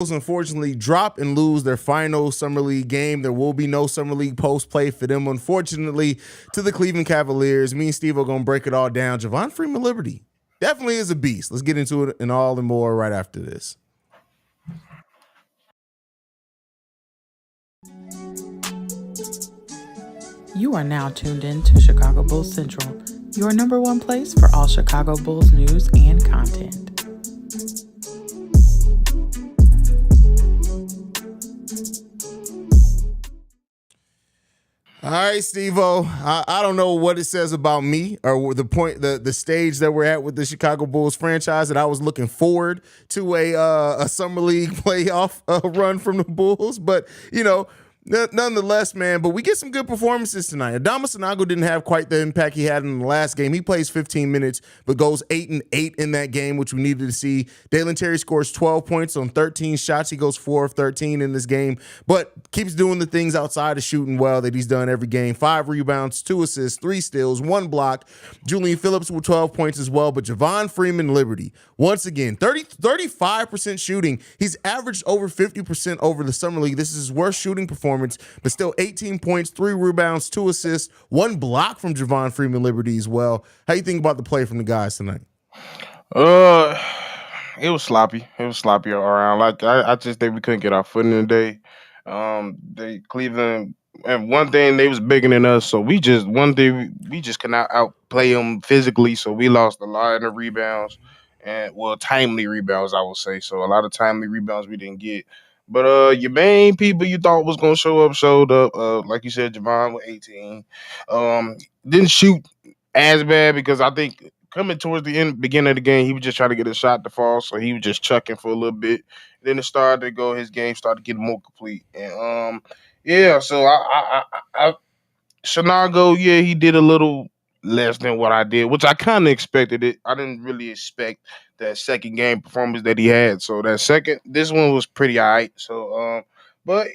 unfortunately drop and lose their final summer league game. There will be no summer league post play for them, unfortunately, to the Cleveland Cavaliers. Me and Steve are gonna break it all down. Javon Freeman-Liberty definitely is a beast. Let's get into it and all and more right after this. You are now tuned in to Chicago Bulls Central, your number one place for all Chicago Bulls news and content. All right, Stevo. I don't know what it says about me or the stage that we're at with the Chicago Bulls franchise that I was looking forward to a summer league playoff run from the Bulls, but nonetheless, man. But we get some good performances tonight. Adama Sanago didn't have quite the impact he had in the last game. He plays 15 minutes, but goes 8-8 in that game, which we needed to see. Dalen Terry scores 12 points on 13 shots. He goes 4 of 13 in this game, but keeps doing the things outside of shooting well that he's done every game. 5 rebounds, 2 assists, 3 steals, 1 block. Julian Phillips with 12 points as well. But Javon Freeman-Liberty, once again, 35% shooting. He's averaged over 50% over the summer league. This is his worst shooting performance, but still 18 points, 3 rebounds, 2 assists, 1 block from Javon Freeman-Liberty as well. How you think about the play from the guys tonight? It was sloppy. It was sloppy around. Like I just think we couldn't get our footing today. They Cleveland, and one thing, they was bigger than us, so we just could not outplay them physically. So we lost a lot of rebounds, and timely rebounds, I would say. So a lot of timely rebounds we didn't get. But your main people you thought was gonna show up showed up. Like you said, Javon with 18. Didn't shoot as bad because I think coming towards the beginning of the game, he was just trying to get a shot to fall, so he was just chucking for a little bit. Then it started to go. His game started getting more complete, and yeah. So I Shanago, yeah, he did a little less than what I did, which I kind of expected it. I didn't really expect that second game performance that he had. So this one was pretty alright. So but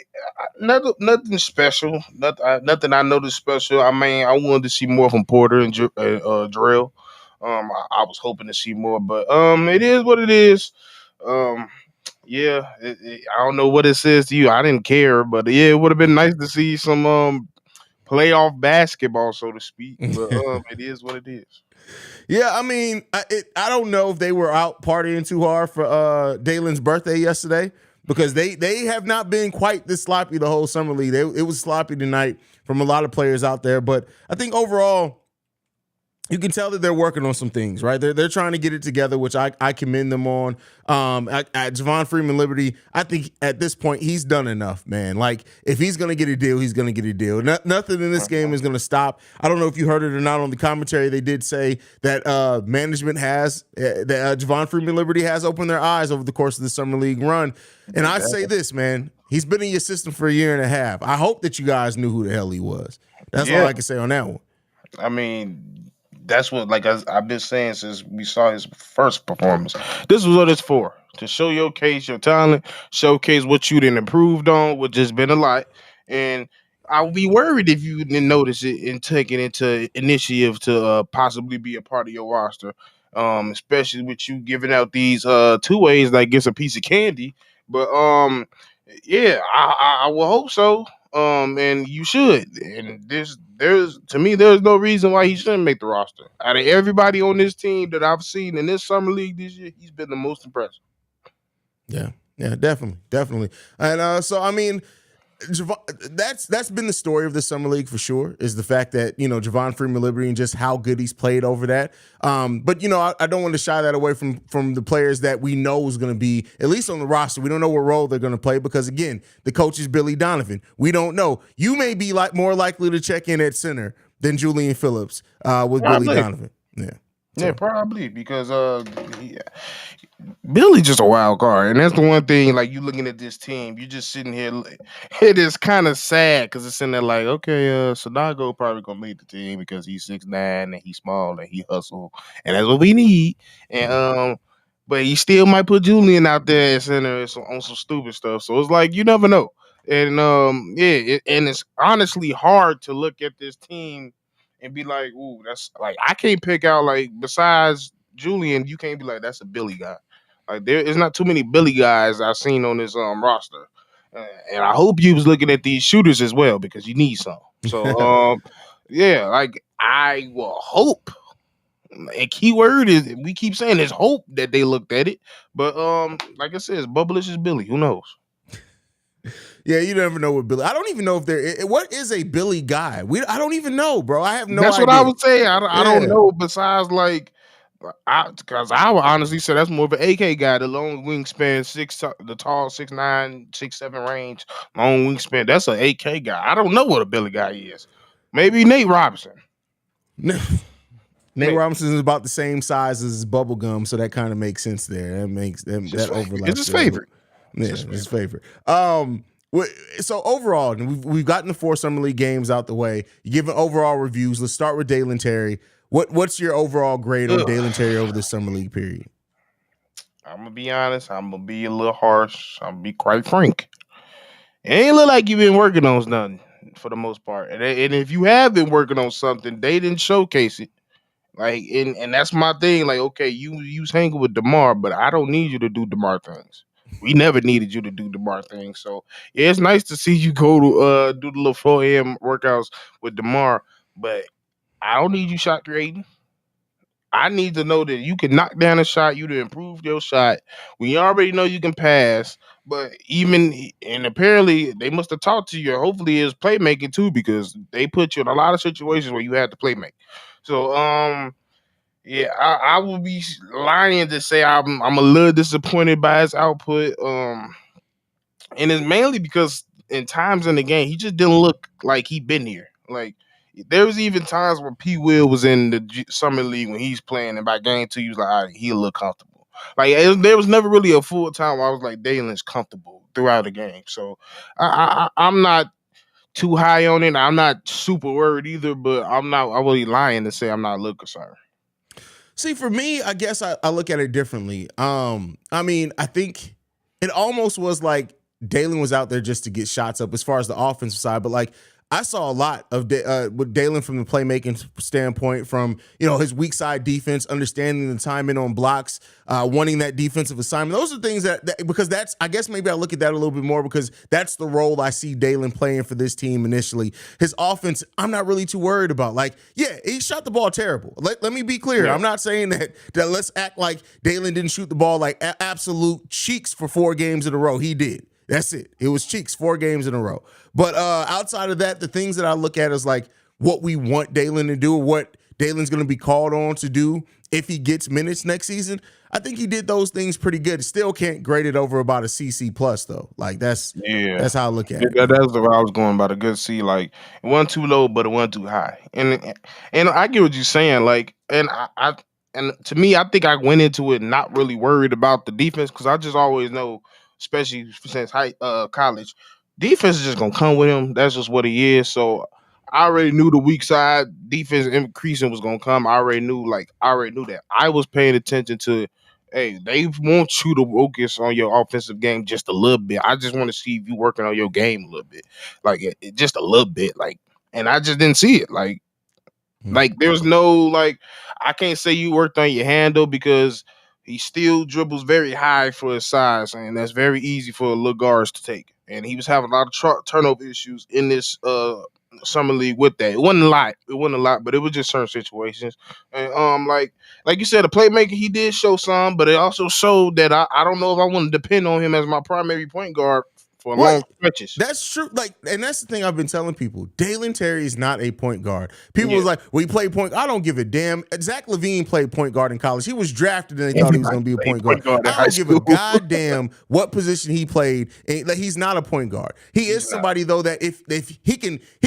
nothing special. Nothing I noticed special. I mean, I wanted to see more from Porter and Drill. I was hoping to see more, but it is what it is. Um, yeah, I don't know what it says to you. I didn't care, but yeah, it would have been nice to see some playoff basketball, so to speak. But it is what it is. Yeah, I mean, I don't know if they were out partying too hard for Dalen's birthday yesterday, because they have not been quite this sloppy the whole summer league. It was sloppy tonight from a lot of players out there, but I think overall you can tell that they're working on some things, right? They're trying to get it together, which I commend them on. At Javon Freeman-Liberty, I think at this point he's done enough, man. Like, if he's going to get a deal, he's going to get a deal. Nothing in this game is going to stop. I don't know if you heard it or not on the commentary. They did say that management has that Javon Freeman-Liberty has opened their eyes over the course of the summer league run. And I say this, man, he's been in your system for a year and a half. I hope that you guys knew who the hell he was. That's all I can say on that one. I mean, that's what, like I've been saying since we saw his first performance. This is what it's for: to showcase your talent, showcase what you done improved on, which has been a lot. And I would be worried if you didn't notice it and take it into initiative to possibly be a part of your roster. Especially with you giving out these 2 ways like it's a piece of candy. But yeah, I will hope so. And you should. And there's no reason why he shouldn't make the roster. Out of everybody on this team that I've seen in this summer league this year, he's been the most impressive. Yeah, definitely. And so I mean, that's been the story of the summer league for sure, is the fact that Javon Freeman-Liberty and just how good he's played over that. But I don't want to shy that away from the players that we know is going to be at least on the roster. We don't know what role they're going to play because, again, the coach is Billy Donovan. We don't know. You may be more likely to check in at center than Julian Phillips with Probably. Billy Donovan. Yeah. Yeah, probably because Billy's just a wild card, and that's the one thing. Like, you looking at this team, you just sitting here. It is kind of sad because it's in there like, okay, Sanago probably gonna make the team because he's 6'9" and he's small and he hustle, and that's what we need. And but he still might put Julian out there at center on some stupid stuff. So it's like you never know. And and it's honestly hard to look at this team and be like, ooh, that's like, I can't pick out, like, besides Julian, you can't be like, that's a Billy guy. Like there is not too many Billy guys I've seen on this roster. And I hope you was looking at these shooters as well because you need some. So yeah, like I will hope. A key word is we keep saying is hope that they looked at it. But like I said, it's Bubblicious Billy. Who knows? Yeah, you never know what Billy. I don't even know if what is a Billy guy. I don't even know, bro. I have no That's what I idea. would say. I don't Yeah. know. Besides, like, because I would honestly say that's more of an AK guy. The long wingspan, the tall 6'9", 6'7" range, long wingspan. That's an AK guy. I don't know what a Billy guy is. Maybe Nate Robinson. Nate Robinson is about the same size as Bubblegum, so that kind of makes sense there. That overlaps. It's his favorite. Yeah, it's his favorite. So overall, we've gotten the 4 summer league games out the way. You give an overall reviews. Let's start with Dalen Terry. What's your overall grade on Dalen Terry over the summer league period? I'm gonna be honest. I'm gonna be a little harsh. I'm gonna be quite frank. It ain't look like you've been working on nothing for the most part. And if you have been working on something, they didn't showcase it. Like, and that's my thing. Like, okay, you was hanging with DeMar, but I don't need you to do DeMar things. We never needed you to do DeMar things. So yeah, it's nice to see you go to do the little 4 a.m. workouts with DeMar, but I don't need you shot creating. I need to know that you can knock down a shot, you to improve your shot. We already know you can pass, but and apparently they must have talked to you. Hopefully it's playmaking too, because they put you in a lot of situations where you had to play make. So yeah, I will be lying to say I'm a little disappointed by his output. And it's mainly because in times in the game he just didn't look like he'd been here. Like there was even times where P. Will was in the summer league when he's playing, and by game 2 he was like, all right, he'll look comfortable. Like there was never really a full time where I was like, Dalen's comfortable throughout the game. So I'm not too high on it. I'm not super worried either, but I'm really lying to say I'm not a little concerned. See, for me, I guess I look at it differently. I mean, I think it almost was like Dalen was out there just to get shots up as far as the offensive side, but like I saw a lot of with Dalen from the playmaking standpoint, from his weak side defense, understanding the timing on blocks, wanting that defensive assignment. Those are things that because that's, I guess maybe I look at that a little bit more because that's the role I see Dalen playing for this team initially. His offense, I'm not really too worried about. Like, yeah, he shot the ball terrible. Let me be clear. Yeah. I'm not saying that let's act like Dalen didn't shoot the ball like absolute cheeks for 4 games in a row. He did. That's it. It was cheeks 4 games in a row. But outside of that, the things that I look at is like what we want Dalen to do, what Dalen's going to be called on to do if he gets minutes next season. I think he did those things pretty good. Still can't grade it over about a CC plus though. Like that's how I look at it. That's the way I was going about a good C. Like it wasn't too low, but it wasn't too high. And I get what you're saying. Like, and and to me, I think I went into it not really worried about the defense because I just always know, especially since college, defense is just gonna come with him. That's just what he is. So I already knew the weak side defense increasing was gonna come. I already knew that. I was paying attention to, hey, they want you to focus on your offensive game just a little bit. I just want to see if you working on your game a little bit, like just a little bit, like. And I just didn't see it, like there's no like I can't say you worked on your handle because he still dribbles very high for his size, and that's very easy for little guards to take. And he was having a lot of turnover issues in this summer league with that. It wasn't a lot, but it was just certain situations. And like you said, the playmaking he did show some, but it also showed that I don't know if I want to depend on him as my primary point guard for long stretches. That's true. Like, and that's the thing I've been telling people. Dalen Terry is not a point guard. People was like, well, he played point. I don't give a damn. Zach LaVine played point guard in college. He was drafted and they thought he was going to be a point guard. I don't give a goddamn what position he played. He's not a point guard. He is somebody though that if he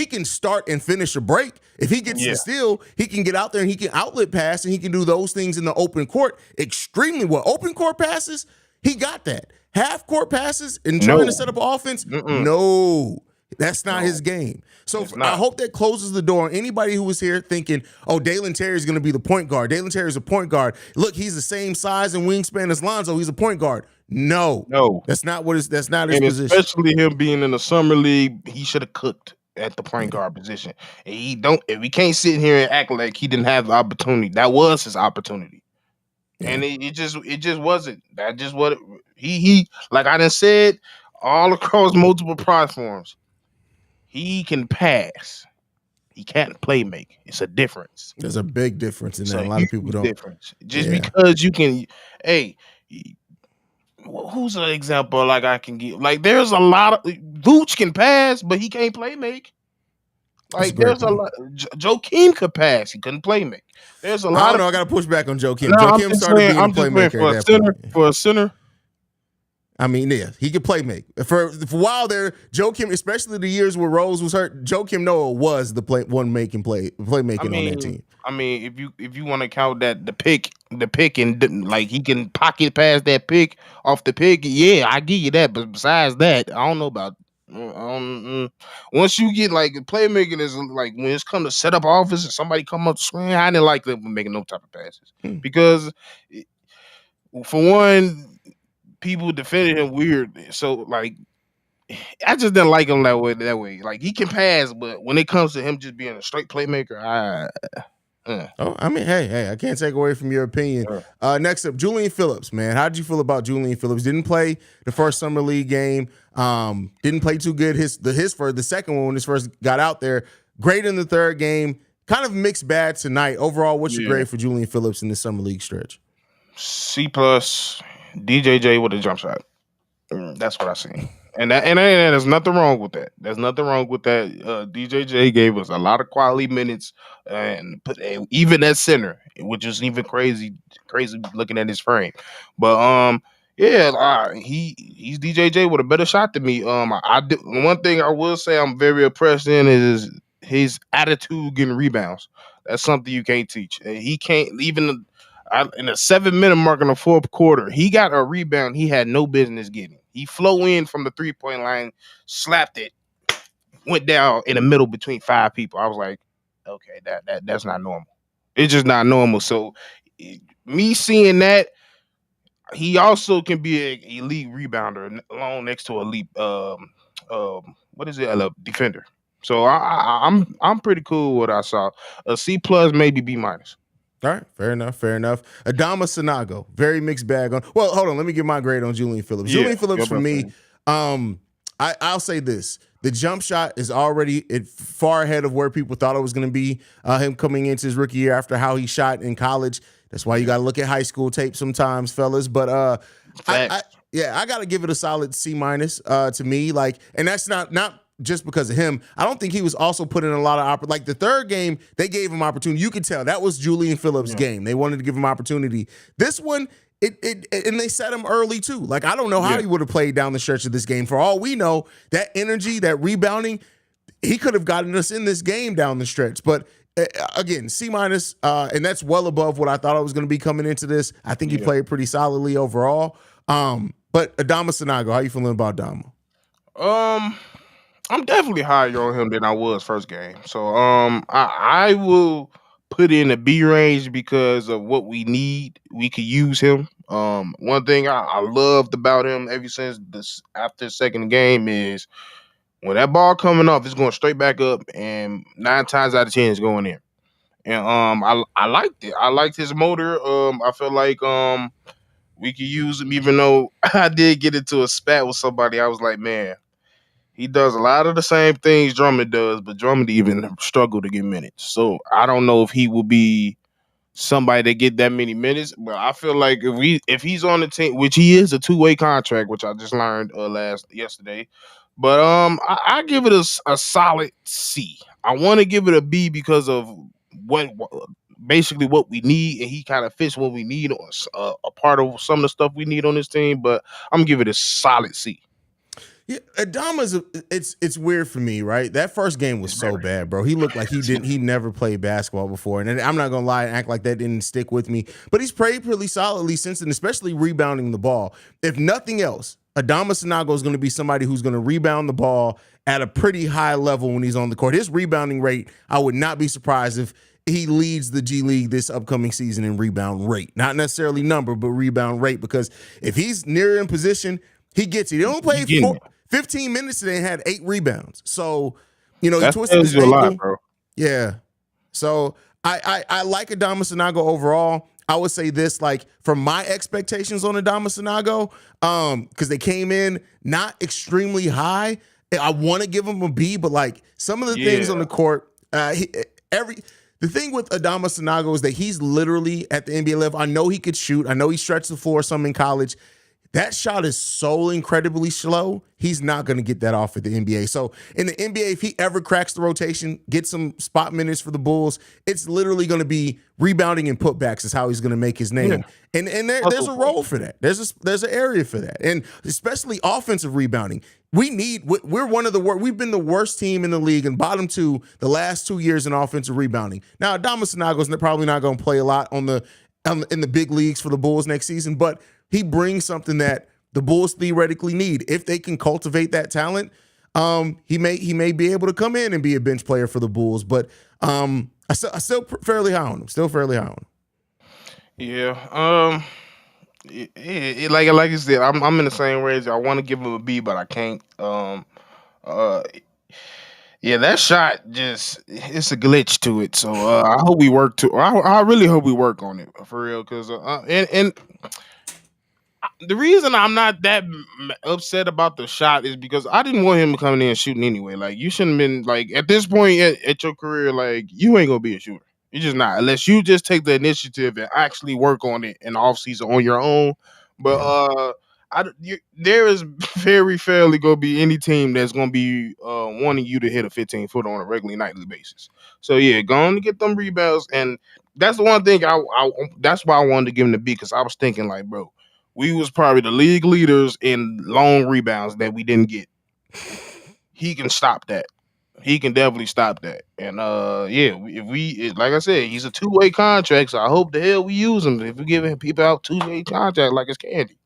can start and finish a break. If he gets the steal, he can get out there and he can outlet pass and he can do those things in the open court extremely well. Open court passes, he got that. Half court passes and trying to set up an offense, no, that's not his game. So I hope that closes the door on anybody who was here thinking, oh, Dalen Terry is going to be the point guard. Dalen Terry is a point guard. Look, he's the same size and wingspan as Lonzo. He's a point guard. No, that's not his position. Especially him being in the summer league, he should have cooked at the point guard position. And we can't sit here and act like he didn't have the opportunity. That was his opportunity. and it just wasn't. That just what he like I done said all across multiple platforms. He can pass. He can't play make. It's a difference. There's a big difference in It's that. a A lot of people huge don't. difference. Just Yeah. because you can, hey, who's an example like I can give? Like there's a lot of Vooch can pass, but he can't play make. That's a Like great there's a point. lot. Joakim could pass. He couldn't play make. There's a I lot don't of. know. I got to push back on Joe Kim. No, Joe Kim started being a I'm just saying playmaker at for a that center. point. For a center, I mean, yeah, he could play make. For a while there, Joe Kim, especially the years where Rose was hurt, Joe Kim Noah was the playmaking on that team. I mean, if you want to count that the pick and like he can pocket pass that pick off the pick, yeah, I give you that. But besides that, I don't know about. Once you get like playmaking is like when it's come to set up offense and somebody come up the screen, I didn't like them making no type of passes because for one, people defended him weird. So like I just didn't like him that way. Like he can pass, but when it comes to him just being a straight playmaker, Oh, I mean, hey, I can't take away from your opinion. Next up, Julian Phillips, man. How did you feel about Julian Phillips? Didn't play the first summer league game. Didn't play too good. The second one when his first got out there. Great in the third game. Kind of mixed bad tonight. Overall, what's your grade for Julian Phillips in the summer league stretch? C+. DJJ with a jump shot. That's what I seen. And there's nothing wrong with that. There's nothing wrong with that. DJJ gave us a lot of quality minutes and put even at center, which is even crazy looking at his frame. But he's DJJ with a better shot than me. One thing I will say I'm very impressed in is his attitude getting rebounds. That's something you can't teach. He can't even in the 7-minute mark in the fourth quarter, he got a rebound he had no business getting. He flew in from the 3-point line, slapped it, went down in the middle between 5 people. I was like, okay, that's not normal. It's just not normal. So me seeing that, he also can be an elite rebounder along next to elite what is it? A defender. So I'm pretty cool with what I saw. A C+, maybe B-. All right, fair enough. Adama Sanago, very mixed bag on. Well, hold on, let me give my grade on Julian Phillips. Yeah, Julian Phillips for me, I'll say this: the jump shot is already far ahead of where people thought it was going to be. Him coming into his rookie year after how he shot in college. That's why you got to look at high school tape sometimes, fellas. But I got to give it a solid C- to me. Like, and that's not just because of him. I don't think he was also put in a lot of like the third game, they gave him opportunity. You could tell that was Julian Phillips' game. They wanted to give him opportunity. This one, and they set him early too. Like, I don't know how he would have played down the stretch of this game. For all we know, that energy, that rebounding, he could have gotten us in this game down the stretch. But again, C-, and that's well above what I thought I was going to be coming into this. I think he played pretty solidly overall. But Adama Sanago, how you feeling about Adama? I'm definitely higher on him than I was first game. So I will put in a B range because of what we need. We could use him. One thing I loved about him ever since after the second game is when that ball coming off, it's going straight back up, and 9 times out of 10 it's going in. And I liked it. I liked his motor. I feel like we could use him, even though I did get into a spat with somebody. I was like, man, he does a lot of the same things Drummond does, but Drummond even struggled to get minutes. So I don't know if he will be somebody that get that many minutes, but I feel like if he's on the team, which he is a 2-way contract, which I just learned yesterday. But I give it a solid C. I want to give it a B because of basically what we need, and he kind of fits what we need, a part of some of the stuff we need on this team. But I'm gonna give it a solid C. Yeah, Adama's it's weird for me, right? That first game was so bad, bro. He looked like he never played basketball before. And I'm not gonna lie and act like that didn't stick with me. But he's played pretty solidly since then, especially rebounding the ball. If nothing else, Adama Sanago is gonna be somebody who's gonna rebound the ball at a pretty high level when he's on the court. His rebounding rate, I would not be surprised if he leads the G League this upcoming season in rebound rate. Not necessarily number, but rebound rate. Because if he's near in position, he gets it. He only played 15 minutes today and had 8 rebounds. So, he twisted his ankle. A lot, bro. Yeah. So I like Adama Sanago overall. I would say this, like, from my expectations on Adama Sanago, because they came in not extremely high. I want to give him a B, but like some of the things on the court, the thing with Adama Sanago is that he's literally at the NBA level. I know he could shoot. I know he stretched the floor some in college. That shot is so incredibly slow. He's not going to get that off at the NBA. So in the NBA, if he ever cracks the rotation, gets some spot minutes for the Bulls, it's literally going to be rebounding and putbacks is how he's going to make his name. Yeah. And there's a role for that. There's an area for that. And especially offensive rebounding. We're one of the worst. We've been the worst team in the league and bottom two the last 2 years in offensive rebounding. Now, Adama Sanago's probably not going to play a lot in the big leagues for the Bulls next season, but he brings something that the Bulls theoretically need. If they can cultivate that talent, he may be able to come in and be a bench player for the Bulls. But I still fairly high on him. Still fairly high on him. Yeah. Like you said, I'm in the same range. I want to give him a B, but I can't. Yeah, that shot it's a glitch to it. So I hope we work I really hope we work on it for real. Because and the reason I'm not that upset about the shot is because I didn't want him coming in and shooting anyway. Like, you shouldn't have been, like, at this point at your career, like, you ain't gonna be a shooter. You're just not, unless you just take the initiative and actually work on it in the offseason on your own. But there is very fairly gonna be any team that's gonna be wanting you to hit a 15-footer on a regular nightly basis. So yeah, go on to get them rebounds, and that's the one thing that's why I wanted to give him the B, because I was thinking, like, bro, we was probably the league leaders in long rebounds that we didn't get. He can stop that. He can definitely stop that. And like I said, he's a two-way contract, so I hope the hell we use him. If we giving people out two-way contract like it's candy.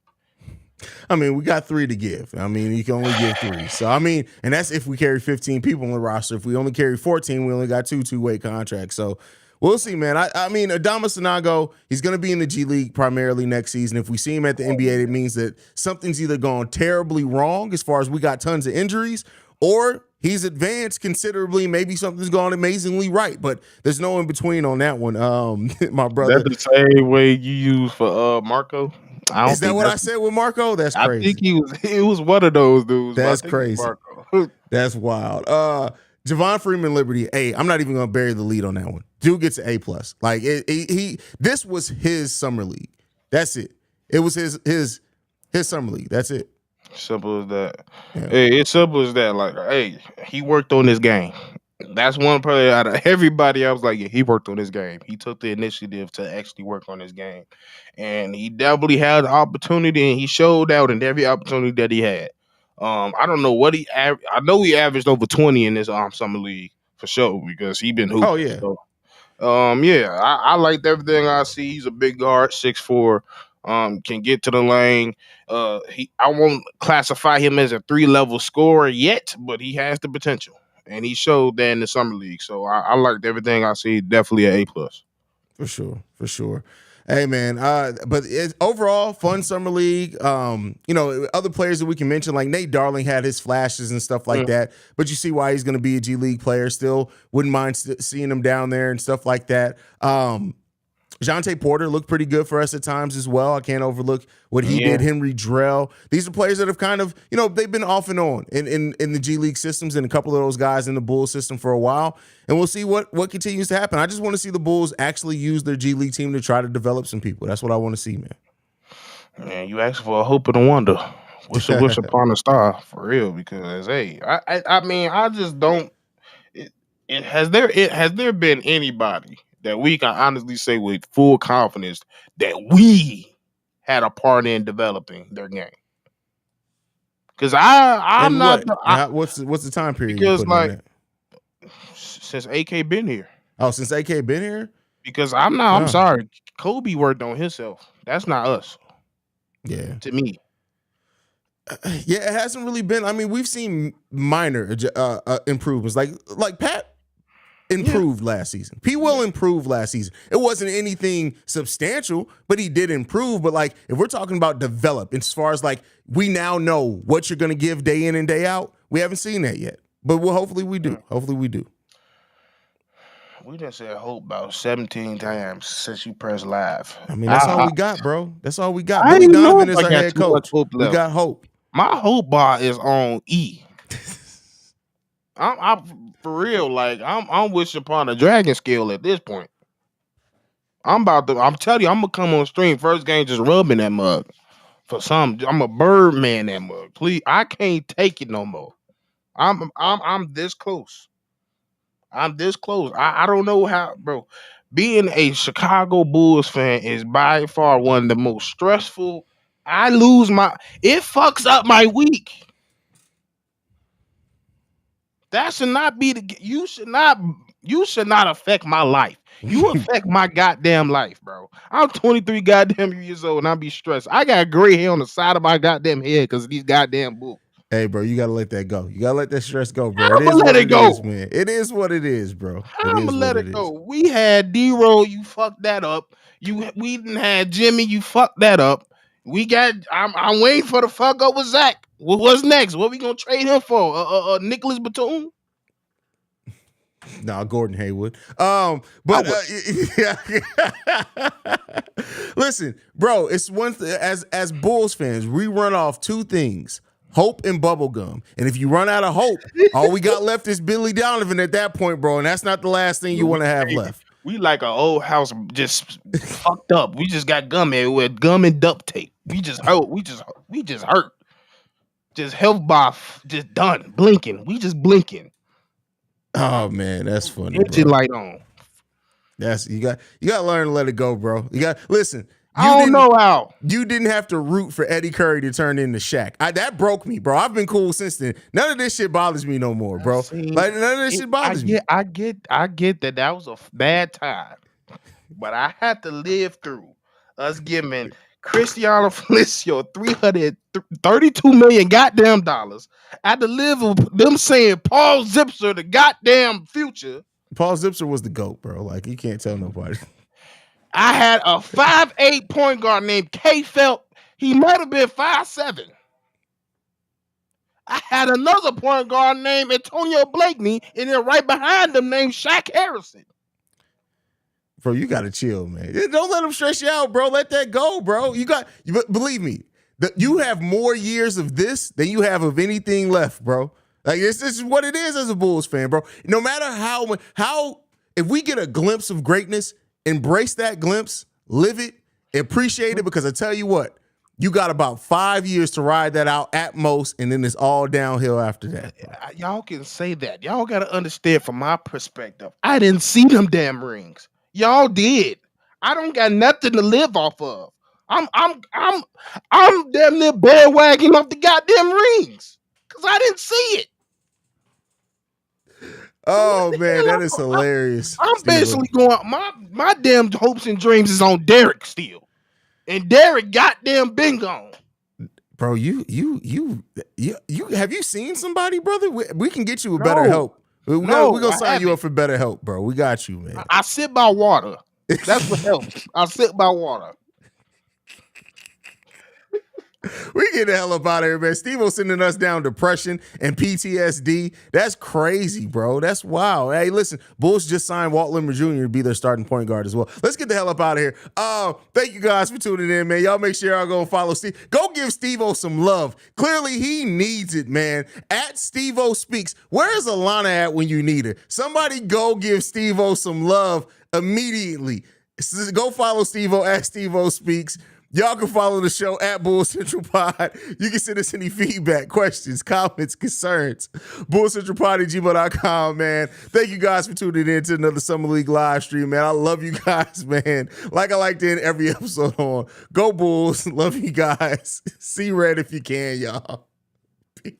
I mean, we got 3 to give. I mean, you can only give 3. So, I mean, and that's if we carry 15 people on the roster. If we only carry 14, we only got 2 two-way contracts. So, we'll see, man. I mean, Adama Sanago, he's going to be in the G League primarily next season. If we see him at the NBA, it means that something's either gone terribly wrong as far as we got tons of injuries, or he's advanced considerably. Maybe something's gone amazingly right, but there's no in between on that one. My brother. That's the same way you use for Marco? Is that what I said with Marco? That's crazy. I think he was one of those dudes. That's crazy. That's wild. Javon Freeman-Liberty, hey, I'm not even going to bury the lead on that one. Dude gets an A+. Like, this was his summer league. That's it. It was his summer league. That's it. Simple as that. Yeah. Hey, it's simple as that. Like, hey, he worked on this game. That's one player out of everybody. I was like, yeah, he worked on this game. He took the initiative to actually work on this game, and he definitely had the opportunity, and he showed out in every opportunity that he had. I don't know what I know he averaged over 20 in this summer league for sure, because he been hooping. Oh yeah. So, I liked everything I see. He's a big guard, 6'4", can get to the lane. I won't classify him as a 3-level scorer yet, but he has the potential, and he showed that in the summer league. So I liked everything I see. Definitely an A+. For sure. Hey, man, but it's overall fun summer league. Other players that we can mention, like Nate Darling had his flashes and stuff like that, but you see why he's going to be a G League player still. Wouldn't mind seeing him down there and stuff like that. Jonte Porter looked pretty good for us at times as well. I can't overlook what he did. Henry Drell. These are players that have kind of, they've been off and on in the G League systems, and a couple of those guys in the Bulls system for a while. And we'll see what continues to happen. I just want to see the Bulls actually use their G League team to try to develop some people. That's what I want to see, man. Man, you asked for a hope and a wonder. Wish upon a star, for real. Because hey, I mean, I just don't. Has there been anybody that we can honestly say with full confidence that we had a part in developing their game? Because I'm not. What's the time period? Because since AK been here. Oh, since AK been here? Because I'm sorry. Kobe worked on himself. That's not us. Yeah. To me. Yeah, it hasn't really been. I mean, we've seen minor improvements. Like Pat improved last season. P. Will improved last season. It wasn't anything substantial, but he did improve. But like, if we're talking about develop, as far as like, we now know what you're going to give day in and day out, we haven't seen that yet. But hopefully we do. Hopefully we do. We done said hope about 17 times since you pressed live. I mean, that's all we got, bro. That's all we got. I Billy ain't know Donovan if is I our got head too much coach. hope We left. got hope. My hope bar is on E. I'm for real. Like I'm wishing upon a dragon scale at this point. I'm telling you, I'm gonna come on stream first game just rubbing that mug for some. I'm a bird man that mug. Please, I can't take it no more. I'm this close. I'm this close. I don't know how, bro. Being a Chicago Bulls fan is by far one of the most stressful. It fucks up my week. That should not be you should not affect my life. You affect my goddamn life, bro. I'm 23 goddamn years old and I be stressed. I got gray hair on the side of my goddamn head because of these goddamn Bulls. Hey, bro, you gotta let that go. You gotta let that stress go, bro. It I'ma is let what it it go. is, man. It is what it is, bro. It I'ma is let what it it go. is. We had D-Roll, you fucked that up. We didn't have Jimmy, you fucked that up. I'm waiting for the fuck up with Zach. What's next? What we gonna trade him for? Nicholas Batum? No, Gordon Hayward. But yeah. Listen, bro, it's one thing as Bulls fans, we run off two things: hope and bubblegum. And if you run out of hope, all we got left is Billy Donovan at that point, bro. And that's not the last thing you want to have left. We like an old house just fucked up. We just got gum everywhere, gum and duct tape. We just hurt. We just hurt. Just health buff, just done. Blinking. We just blinking. Oh man, that's funny. Engine light on. That's you got to learn to let it go, bro. You got listen. I don't know how. You didn't have to root for Eddie Curry to turn into Shaq. That broke me, bro. I've been cool since then. None of this shit bothers me no more, bro. Like none of this shit bothers me. I get that was a bad time, but I had to live through us giving Cristiano Felicio $332 million goddamn dollars. I had to live with them saying Paul Zipser the goddamn future. Paul Zipser was the GOAT, bro. Like you can't tell nobody. I had a 5'8" point guard named K Felt. He might have been 5'7". I had another point guard named Antonio Blakeney, and then right behind him named Shaq Harrison. Bro, you gotta chill, man. Don't let them stress you out, bro. Let that go, bro. Believe me, you have more years of this than you have of anything left, bro. Like this is what it is as a Bulls fan, bro. No matter how if we get a glimpse of greatness, embrace that glimpse, live it, appreciate it, because I tell you what, you got about 5 years to ride that out at most, and then it's all downhill after that. Y'all can say that. Y'all got to understand from my perspective. I didn't see them damn rings. Y'all did. I don't got nothing to live off of. I'm damn near bandwagging off the goddamn rings because I didn't see it. Oh man, that is hilarious. I'm basically going. My damn hopes and dreams is on Derek still, and Derek goddamn been gone. Bro, you have you seen somebody, brother? We can get you a better help. We're gonna sign you up for better help, bro. We got you, man. I sit by water. That's what helps. I sit by water. We get the hell up out of here, man. Stevo sending us down depression and PTSD. That's crazy, bro. That's wild. Hey, listen, Bulls just signed Walt Limmer Jr. to be their starting point guard as well. Let's get the hell up out of here. Thank you guys for tuning in, man. Y'all make sure y'all go and follow Steve. Go give Stevo some love. Clearly, he needs it, man. At Stevo Speaks. Where's Alana at when you need her? Somebody go give Stevo some love immediately. Go follow Stevo at Stevo Speaks. Y'all can follow the show at Bull Central Pod. You can send us any feedback, questions, comments, concerns. BullCentralPod@gmail.com, man. Thank you guys for tuning in to another Summer League live stream, man. I love you guys, man. Like I like to end every episode on. Go Bulls. Love you guys. See red if you can, y'all. Peace.